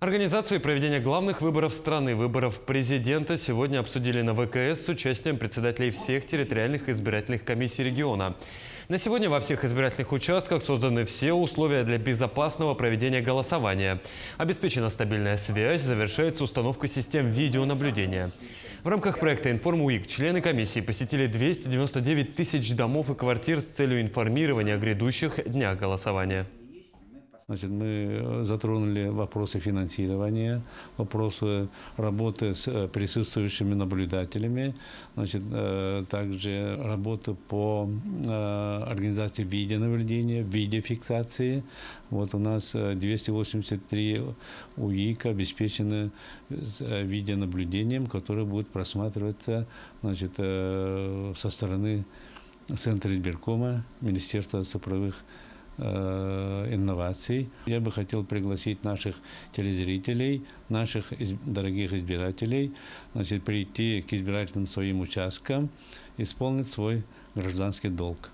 Организацию и проведение главных выборов страны, выборов президента, сегодня обсудили на ВКС с участием председателей всех территориальных избирательных комиссий региона. На сегодня во всех избирательных участках созданы все условия для безопасного проведения голосования. Обеспечена стабильная связь, завершается установка систем видеонаблюдения. В рамках проекта «Информ-УИК» члены комиссии посетили 299 тысяч домов и квартир с целью информирования о грядущих днях голосования. Значит, мы затронули вопросы финансирования, вопросы работы с присутствующими наблюдателями, значит, также работу по организации видеонаблюдения, видеофиксации. Вот у нас 283 УИК обеспечены видеонаблюдением, которое будет просматриваться, значит, со стороны Центра избиркома, Министерства цифровых инноваций. Я бы хотел пригласить наших телезрителей, наших дорогих избирателей, значит, прийти к избирательным своим участкам, исполнить свой гражданский долг.